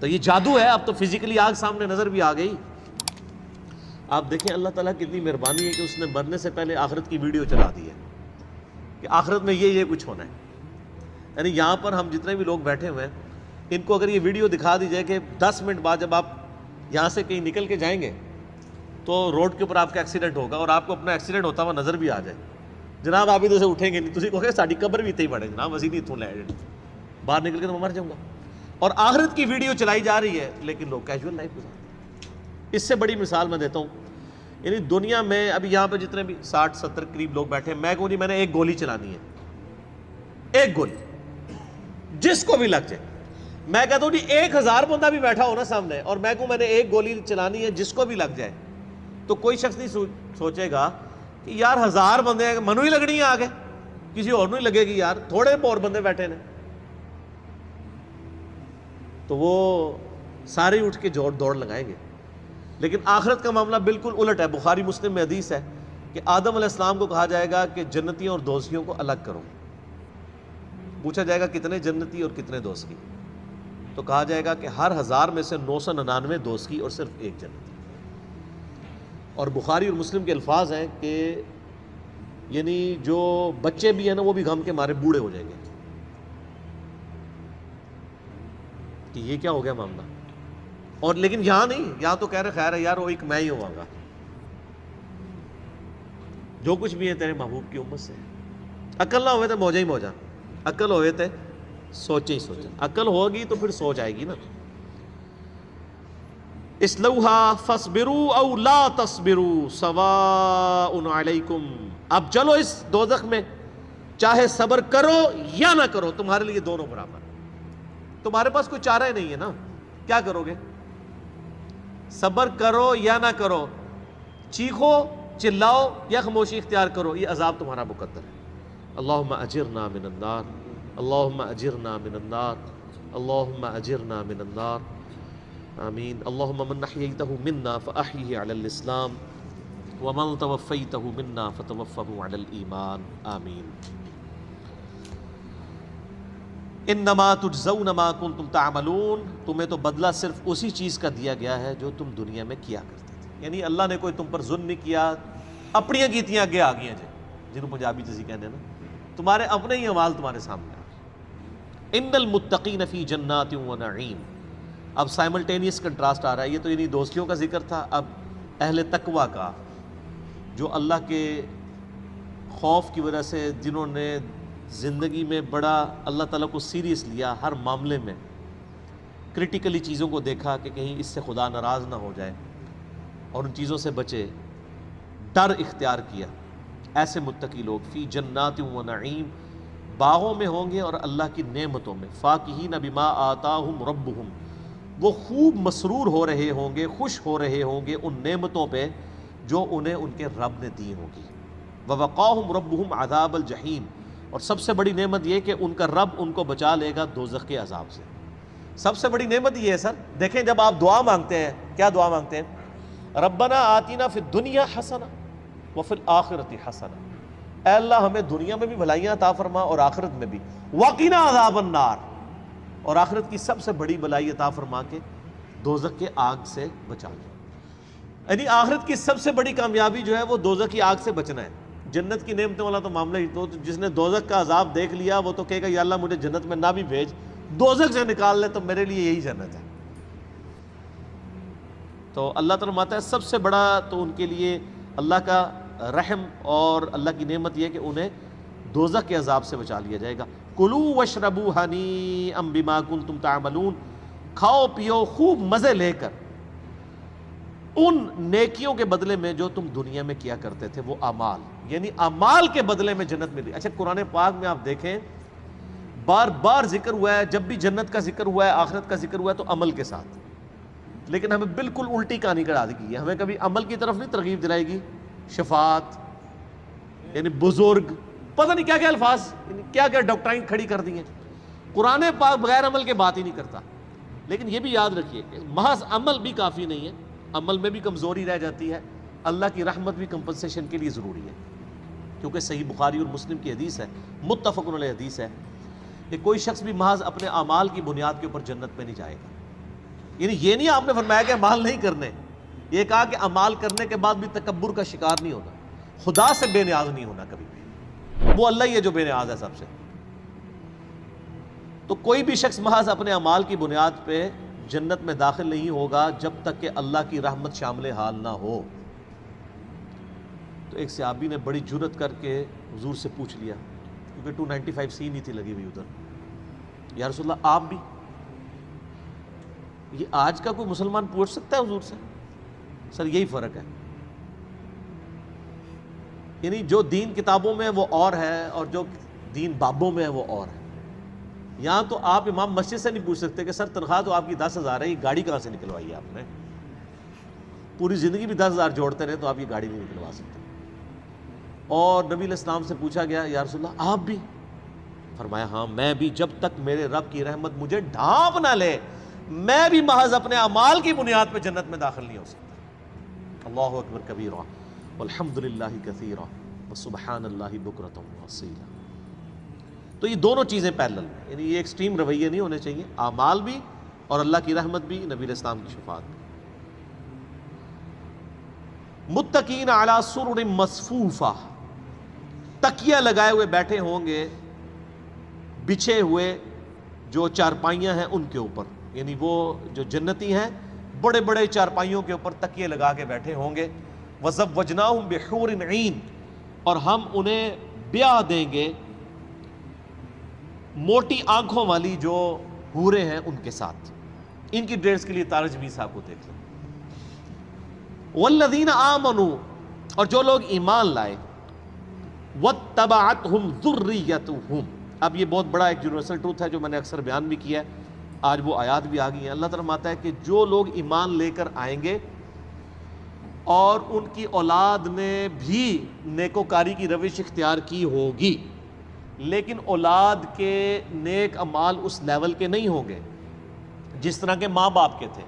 تو یہ جادو ہے. اب تو فزیکلی آگ سامنے نظر بھی آ گئی. آپ دیکھیں اللہ تعالیٰ کتنی مہربانی ہے کہ اس نے مرنے سے پہلے آخرت کی ویڈیو چلا دی ہے کہ آخرت میں یہ کچھ ہونا ہے. یعنی یہاں پر ہم جتنے بھی لوگ بیٹھے ہوئے ہیں ان کو اگر یہ ویڈیو دکھا دی جائے کہ 10 منٹ بعد جب آپ یہاں سے کہیں نکل کے جائیں گے تو روڈ کے اوپر آپ کا ایکسیڈنٹ ہوگا اور آپ کو اپنا ایکسیڈنٹ ہوتا ہوا نظر بھی آ جائے, جناب آپ ادھر سے اٹھیں گے نہیں, تسی کہو گے ساڈی قبر بھی اتنے ہی پڑے جناب, اسی نہیں اتوں لے باہر نکل کے تو میں مر جاؤں گا. اور آخرت کی ویڈیو چلائی جا رہی ہے لیکن لوگ کیجول لائف گزارتے ہیں. اس سے بڑی مثال میں دیتا ہوں, یعنی دنیا میں ابھی یہاں پہ جتنے بھی 60-70 قریب لوگ بیٹھے ہیں, میں کہوں جی میں نے ایک گولی چلانی ہے, ایک گولی جس کو بھی لگ جائے. میں کہتا ہوں جی 1000 بندہ بھی بیٹھا ہو نا سامنے اور میں کہوں میں نے ایک گولی چلانی ہے جس کو بھی لگ جائے, تو کوئی شخص نہیں سوچے گا کہ یار 1000 بندے ہیں منو ہی لگنی ہے آگے, کسی اور نہیں لگے گی یار, تھوڑے اور بندے بیٹھے نے. تو وہ سارے اٹھ کے دوڑ لگائیں گے. لیکن آخرت کا معاملہ بالکل الٹ ہے. بخاری مسلم میں حدیث ہے کہ آدم علیہ السلام کو کہا جائے گا کہ جنتیوں اور دوزخیوں کو الگ کرو. پوچھا جائے گا کتنے جنتی اور کتنے دوزخی, تو کہا جائے گا کہ ہر 1000 میں سے 999 دوزخی اور صرف ایک جنتی. اور بخاری اور مسلم کے الفاظ ہیں کہ یعنی جو بچے بھی ہیں نا وہ بھی غم کے مارے بوڑھے ہو جائیں گے کہ یہ کیا ہو گیا معاملہ. اور لیکن یہاں نہیں, یہاں تو کہہ رہے خیر ہے یار وہ ایک میں ہی ہوں گا, جو کچھ بھی ہے تیرے محبوب کی امت سے. عقل نہ ہوئے تو موجہ ہی موجہ, عقل ہوئے تو سوچے ہی سوچے. عقل ہوگی تو پھر سوچ آئے گی نا. اسلوہا فاصبروا او لا تصبروا سواء علیکم. اب چلو اس دوزخ میں, چاہے صبر کرو یا نہ کرو تمہارے لیے دونوں برابر. تمہارے پاس کوئی چارہ نہیں ہے نا, کیا کرو گے؟ صبر کرو یا نہ کرو, چیخو چلاؤ یا خاموشی اختیار کرو, یہ عذاب تمہارا مقدر ہے. اللہم اجرنا من النار, اللہم اجرنا من النار, اللہم اجرنا من النار, آمین. اللہم من احییتہ منا فاحیہ علی الاسلام ومن توفیتہ منا فتوفہ علی الایمان, آمین. انما تجزون ما کنتم تعملون, تمہیں تو بدلہ صرف اسی چیز کا دیا گیا ہے جو تم دنیا میں کیا کرتے تھے. یعنی اللہ نے کوئی تم پر ظلم نہیں کیا, اپنیاں کیتیاں اگے آ گئی ہیں جنہوں پنجابی جیسی کہنے نا, تمہارے اپنے ہی اعمال تمہارے سامنے ہیں. ان المتقین فی جنات و نعیم. اب سائملٹینیس کنٹراسٹ آ رہا ہے. یہ تو یعنی دوستیوں کا ذکر تھا, اب اہل تقوی کا, جو اللہ کے خوف کی وجہ سے, جنہوں نے زندگی میں بڑا اللہ تعالیٰ کو سیریس لیا, ہر معاملے میں کرٹیکلی چیزوں کو دیکھا کہ کہیں اس سے خدا ناراض نہ ہو جائے اور ان چیزوں سے بچے, ڈر اختیار کیا. ایسے متقی لوگ فی جنات و نعیم, باغوں میں ہوں گے اور اللہ کی نعمتوں میں. فاکہین بما آتاہم ربہم, وہ خوب مسرور ہو رہے ہوں گے, خوش ہو رہے ہوں گے ان نعمتوں پہ جو انہیں ان کے رب نے دی ہوں گی. ووقاہم ربہم عذاب الجحیم, اور سب سے بڑی نعمت یہ کہ ان کا رب ان کو بچا لے گا دوزخ کے عذاب سے. سب سے بڑی نعمت یہ ہے سر. دیکھیں جب آپ دعا مانگتے ہیں, کیا دعا مانگتے ہیں؟ ربنا آتینا فی الدنیا حسنہ وفی الآخرۃ حسنہ. اے اللہ ہمیں دنیا میں بھی بھلائیاں عطا فرما اور آخرت میں بھی. وقنا عذاب النار, اور آخرت کی سب سے بڑی بلائی عطا فرما کے دوزخ کے آگ سے بچا لے. یعنی آخرت کی سب سے بڑی کامیابی جو ہے وہ دوزخ کی آگ سے بچنا ہے. جنت کی نعمتوں والا تو معاملہ ہی, تو جس نے دوزخ کا عذاب دیکھ لیا وہ تو کہے گا یا اللہ مجھے جنت میں نہ بھی بھیج, دوزخ سے نکال لے تو میرے لیے یہی جنت ہے. تو اللہ تعالیٰ فرماتا ہے سب سے بڑا تو ان کے لیے اللہ کا رحم اور اللہ کی نعمت یہ کہ انہیں دوزخ کے عذاب سے بچا لیا جائے گا. کلوا واشربوا ہنیئا بما کنتم تعملون, کھاؤ پیو خوب مزے لے کر ان نیکیوں کے بدلے میں جو تم دنیا میں کیا کرتے تھے. وہ اعمال, یعنی اعمال کے بدلے میں جنت ملی. اچھا قرآن پاک میں آپ دیکھیں بار بار ذکر ہوا ہے, جب بھی جنت کا ذکر ہوا ہے, آخرت کا ذکر ہوا ہے تو عمل کے ساتھ. لیکن ہمیں بالکل الٹی کہانی کرا دی گئی ہے. ہمیں کبھی عمل کی طرف نہیں ترغیب دلائے گی. شفاعت یعنی بزرگ, پتہ نہیں کیا کیا الفاظ, یعنی کیا کیا ڈاکٹرائن کھڑی کر دی ہیں. قرآن پاک بغیر عمل کے بات ہی نہیں کرتا. لیکن یہ بھی یاد رکھیے کہ محض عمل بھی کافی نہیں ہے, عمل میں بھی کمزوری رہ جاتی ہے. اللہ کی رحمت بھی کمپنسیشن کے لیے ضروری ہے, کیونکہ صحیح بخاری اور مسلم کی حدیث ہے, متفق علیہ حدیث ہے کہ کوئی شخص بھی محض اپنے اعمال کی بنیاد کے اوپر جنت میں نہیں جائے گا. یعنی یہ نہیں آپ نے فرمایا کہ اعمال نہیں کرنے، یہ کہا کہ اعمال کرنے کے بعد بھی تکبر کا شکار نہیں ہونا، خدا سے بے نیاز نہیں ہونا کبھی بھی، وہ اللہ ہی ہے جو بے نیاز ہے سب سے۔ تو کوئی بھی شخص محض اپنے اعمال کی بنیاد پہ جنت میں داخل نہیں ہوگا جب تک کہ اللہ کی رحمت شامل حال نہ ہو۔ تو ایک صحابی نے بڑی جرأت کر کے حضور سے پوچھ لیا، کیونکہ 295 نہیں تھی لگی ہوئی ادھر، یا رسول اللہ آپ بھی؟ یہ آج کا کوئی مسلمان پوچھ سکتا ہے حضور سے؟ سر یہی فرق ہے، یعنی جو دین کتابوں میں وہ اور ہے اور جو دین بابوں میں ہے وہ اور ہے۔ یہاں تو آپ امام مسجد سے نہیں پوچھ سکتے کہ سر تنخواہ تو آپ کی 10,000 ہے، یہ گاڑی کہاں سے نکلوائی ہے آپ نے؟ پوری زندگی بھی 10,000 جوڑتے رہے تو آپ یہ گاڑی نہیں نکلوا سکتے۔ اور نبی علیہ السلام سے پوچھا گیا یا رسول اللہ آپ بھی؟ فرمایا ہاں میں بھی، جب تک میرے رب کی رحمت مجھے ڈھانپ نہ لے میں بھی محض اپنے اعمال کی بنیاد پہ جنت میں داخل نہیں ہو سکتا۔ اللہ اکبر کبیرہ والحمد للہ کثیرہ وسبحان اللہ بکرۃ واصیلا۔ تو یہ دونوں چیزیں پیرلل ہیں، یعنی یہ ایکسٹریم رویے نہیں ہونے چاہیے، اعمال بھی اور اللہ کی رحمت بھی، نبی علیہ السلام کی شفاعت بھی۔ متقین علی سرر مصفوفہ، تکیہ لگائے ہوئے بیٹھے ہوں گے بچھے ہوئے جو چارپائیاں ہیں ان کے اوپر، یعنی وہ جو جنتی ہیں بڑے بڑے چارپائیوں کے اوپر تکیے لگا کے بیٹھے ہوں گے۔ وَزَوَّجْنَاهُمْ بِحُورٍ عِین، اور ہم انہیں بیاہ دیں گے موٹی آنکھوں والی جو حوریں ہیں ان کے ساتھ۔ ان کی ڈریس کے لیے ترجمہ صاحب کو دیکھ لیں۔ وَالَّذِينَ آمَنُوا، اور جو لوگ ایمان لائے، وَاتَّبَعَتْهُمْ ذُرِّيَّتُهُمْ، اب یہ بہت بڑا ایک یونیورسل ٹروتھ ہے جو میں نے اکثر بیان بھی کیا ہے، آج وہ آیات بھی آ گئی ہیں۔ اللہ تعالیٰ فرماتا ہے کہ جو لوگ ایمان لے کر آئیں گے اور ان کی اولاد نے بھی نیکوکاری کی روش اختیار کی ہوگی، لیکن اولاد کے نیک اعمال اس لیول کے نہیں ہوں گے جس طرح کے ماں باپ کے تھے،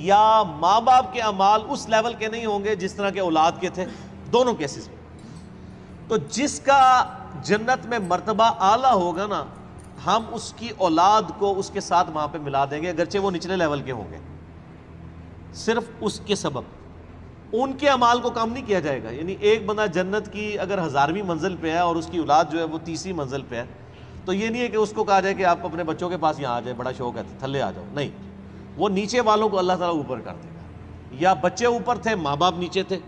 یا ماں باپ کے اعمال اس لیول کے نہیں ہوں گے جس طرح کے اولاد کے تھے، دونوں کیسز میں۔ تو جس کا جنت میں مرتبہ اعلیٰ ہوگا نا، ہم اس کی اولاد کو اس کے ساتھ وہاں پہ ملا دیں گے، اگرچہ وہ نچلے لیول کے ہوں گے، صرف اس کے سبب ان کے اعمال کو کم نہیں کیا جائے گا۔ یعنی ایک بندہ جنت کی اگر 1000ویں منزل پہ ہے اور اس کی اولاد جو ہے وہ 30ویں منزل پہ ہے، تو یہ نہیں ہے کہ اس کو کہا جائے کہ آپ اپنے بچوں کے پاس یہاں آ جائے، بڑا شوق ہے تھلے آ جاؤ، نہیں، وہ نیچے والوں کو اللہ تعالیٰ اوپر کر دے گا۔ یا بچے اوپر تھے ماں باپ نیچے تھے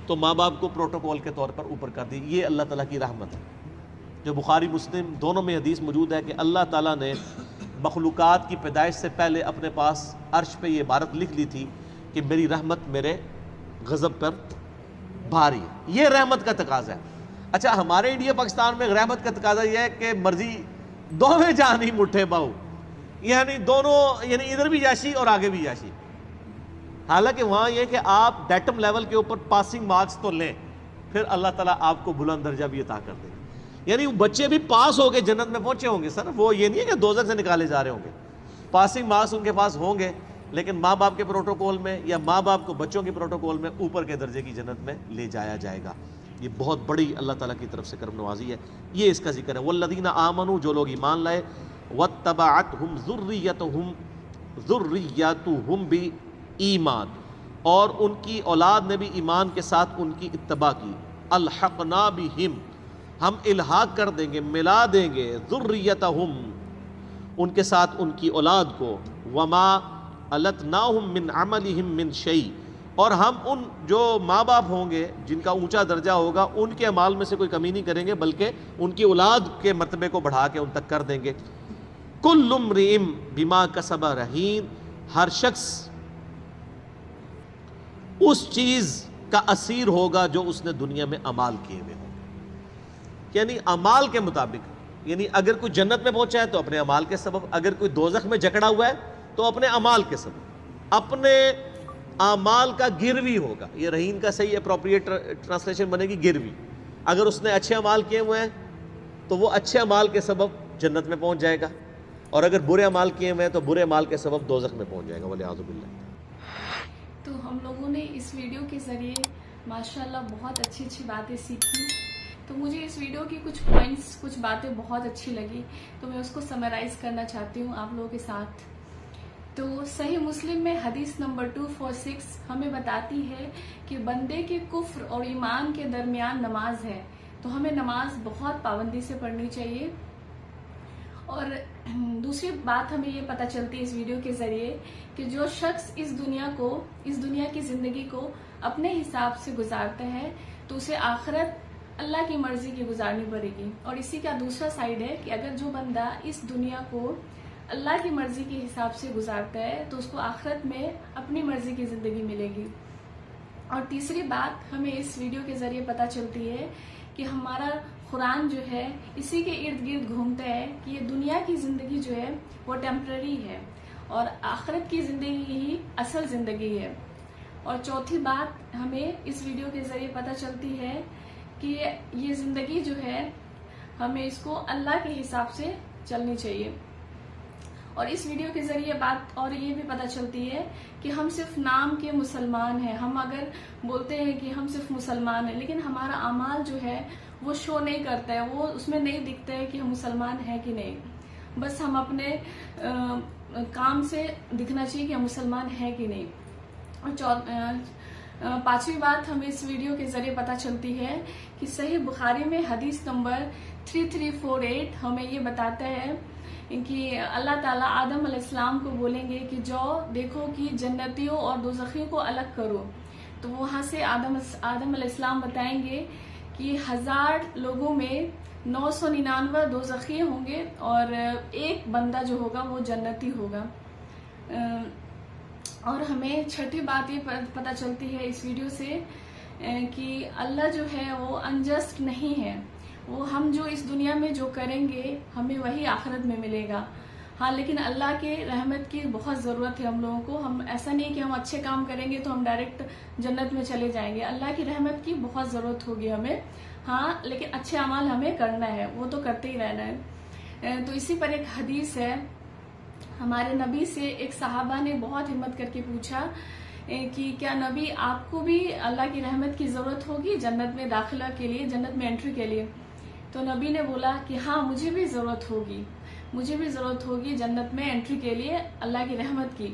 تو ماں باپ کو پروٹوکول کے طور پر اوپر کر دی، یہ اللہ تعالیٰ کی رحمت ہے۔ جو بخاری مسلم دونوں میں حدیث موجود ہے کہ اللہ تعالیٰ نے مخلوقات کی پیدائش سے پہلے اپنے پاس عرش پہ یہ عبارت لکھ لی تھی کہ میری رحمت میرے غضب پر بھاری ہے، یہ رحمت کا تقاضا ہے۔ اچھا ہمارے انڈیا پاکستان میں رحمت کا تقاضا یہ ہے کہ مرضی دونوں جان ہی مٹھے باؤ، یعنی دونوں، یعنی ادھر بھی یاشی اور آگے بھی یاشی۔ حالانکہ وہاں یہ کہ آپ ڈیٹم لیول کے اوپر پاسنگ مارکس تو لیں، پھر اللہ تعالیٰ آپ کو بلند درجہ بھی عطا کر دے گا۔ یعنی بچے بھی پاس ہو کے جنت میں پہنچے ہوں گے سر، وہ یہ نہیں ہے کہ دوزخ سے نکالے جا رہے ہوں گے، پاسنگ مارکس ان کے پاس ہوں گے، لیکن ماں باپ کے پروٹوکول میں یا ماں باپ کو بچوں کے پروٹوکول میں اوپر کے درجے کی جنت میں لے جایا جائے گا۔ یہ بہت بڑی اللہ تعالیٰ کی طرف سے کرم نوازی ہے، یہ اس کا ذکر ہے۔ والذین آمنوا، جو لوگ ایمان لائے، واتبعتہم ذریتہم بھی ایمان، اور ان کی اولاد نے بھی ایمان کے ساتھ ان کی اتباع کی، الحقنا بہم، ہم الحاق کر دیں گے، ملا دیں گے، ذریتہم، ان کے ساتھ ان کی اولاد کو، وما التناہم من عملہم من شیء، اور ہم ان جو ماں باپ ہوں گے جن کا اونچا درجہ ہوگا ان کے اعمال میں سے کوئی کمی نہیں کریں گے، بلکہ ان کی اولاد کے مرتبے کو بڑھا کے ان تک کر دیں گے۔ کل امرئ بما کسب رہین، ہر شخص اس چیز کا اسیر ہوگا جو اس نے دنیا میں اعمال کیے ہوئے ہوں، یعنی اعمال کے مطابق، یعنی اگر کوئی جنت میں پہنچا ہے تو اپنے اعمال کے سبب، اگر کوئی دوزخ میں جکڑا ہوا ہے تو اپنے اعمال کے سبب، اپنے اعمال کا گروی ہوگا۔ یہ رہین کا صحیح اپروپریٹ ٹرانسلیشن بنے گی گروی۔ اگر اس نے اچھے اعمال کیے ہوئے ہیں تو وہ اچھے اعمال کے سبب جنت میں پہنچ جائے گا، اور اگر برے اعمال کیے ہوئے ہیں تو برے اعمال کے سبب دوزخ میں پہنچ جائے گا، والعیاذ باللہ۔ تو ہم لوگوں نے اس ویڈیو کے ذریعے ماشاءاللہ بہت اچھی اچھی باتیں سیکھی۔ تو مجھے اس ویڈیو کی کچھ پوائنٹس، کچھ باتیں بہت اچھی لگی، تو میں اس کو سمرائز کرنا چاہتی ہوں آپ لوگوں کے ساتھ۔ تو صحیح مسلم میں حدیث نمبر 246 ہمیں بتاتی ہے کہ بندے کے کفر اور ایمان کے درمیان نماز ہے، تو ہمیں نماز بہت پابندی سے پڑھنی چاہیے۔ اور دوسری بات ہمیں یہ پتہ چلتی ہے اس ویڈیو کے ذریعے کہ جو شخص اس دنیا کی زندگی کو اپنے حساب سے گزارتا ہے تو اسے آخرت اللہ کی مرضی کی گزارنی پڑے گی، اور اسی کا دوسرا سائیڈ ہے کہ اگر جو بندہ اس دنیا کو اللہ کی مرضی کے حساب سے گزارتا ہے تو اس کو آخرت میں اپنی مرضی کی زندگی ملے گی۔ اور تیسری بات ہمیں اس ویڈیو کے ذریعے پتہ چلتی ہے کہ ہمارا قرآن جو ہے اسی کے ارد گرد گھومتا ہے کہ یہ دنیا کی زندگی جو ہے وہ ٹیمپرری ہے اور آخرت کی زندگی ہی اصل زندگی ہے۔ اور چوتھی بات ہمیں اس ویڈیو کے ذریعے پتہ چلتی ہے کہ یہ زندگی جو ہے ہمیں اس کو اللہ کے حساب سے چلنی چاہیے۔ اور اس ویڈیو کے ذریعے بات اور یہ بھی پتہ چلتی ہے کہ ہم صرف نام کے مسلمان ہیں، ہم اگر بولتے ہیں کہ ہم صرف مسلمان ہیں لیکن ہمارا اعمال جو ہے وہ شو نہیں کرتا ہے، وہ اس میں نہیں دکھتا ہے کہ ہم مسلمان ہیں کہ نہیں، بس ہم اپنے کام سے دکھنا چاہیے کہ ہم مسلمان ہیں کہ نہیں۔ اور پانچویں بات ہمیں اس ویڈیو کے ذریعے پتہ چلتی ہے کہ صحیح بخاری میں حدیث نمبر 3348 ہمیں یہ بتاتا ہے کہ اللہ تعالیٰ آدم علیہ السلام کو بولیں گے کہ جاؤ دیکھو کہ جنتیوں اور دوزخیوں کو الگ کرو، تو وہاں سے آدم علیہ السلام بتائیں گے کہ 1000 لوگوں میں 999 دوزخی ہوں گے اور ایک بندہ جو ہوگا وہ جنتی ہوگا۔ اور ہمیں چھٹی بات یہ پتہ چلتی ہے اس ویڈیو سے کہ اللہ جو ہے وہ انجسٹ نہیں ہے، وہ ہم جو اس دنیا میں جو کریں گے ہمیں وہی آخرت میں ملے گا۔ ہاں لیکن اللہ کے رحمت کی بہت ضرورت ہے ہم لوگوں کو، ہم ایسا نہیں کہ ہم اچھے کام کریں گے تو ہم ڈائریکٹ جنت میں چلے جائیں گے، اللہ کی رحمت کی بہت ضرورت ہوگی ہمیں، ہاں لیکن اچھے اعمال ہمیں کرنا ہے، وہ تو کرتے ہی رہنا ہے۔ تو اسی پر ایک حدیث ہے، ہمارے نبی سے ایک صحابہ نے بہت ہمت کر کے پوچھا کہ کیا نبی آپ کو بھی اللہ کی رحمت کی ضرورت ہوگی جنت میں داخلہ کے لیے، جنت میں انٹری کے لیے؟ تو نبی نے بولا کہ ہاں مجھے بھی ضرورت ہوگی جنت میں انٹری کے لیے اللہ کی رحمت کی۔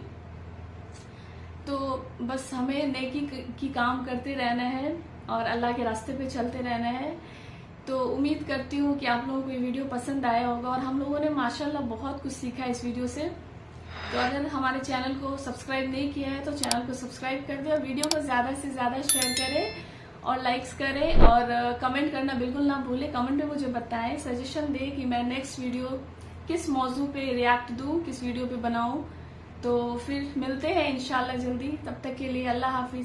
تو بس ہمیں نیکی کی کام کرتے رہنا ہے اور اللہ کے راستے پہ چلتے رہنا ہے۔ تو امید کرتی ہوں کہ آپ لوگوں کو یہ ویڈیو پسند آیا ہوگا اور ہم لوگوں نے ماشاءاللہ بہت کچھ سیکھا اس ویڈیو سے۔ تو اگر ہمارے چینل کو سبسکرائب نہیں کیا ہے تو چینل کو سبسکرائب کر دیں اور ویڈیو کو زیادہ سے زیادہ شیئر کریں اور لائکس کریں اور کمنٹ کرنا بالکل نہ بھولیں۔ کمنٹ میں مجھے بتائیں، سجیشن دیں کہ میں نیکسٹ ویڈیو کس موضوع پہ ریاکٹ دوں، کس ویڈیو پہ بناؤں۔ تو پھر ملتے ہیں انشاءاللہ جلدی، تب تک کے لیے اللہ حافظ۔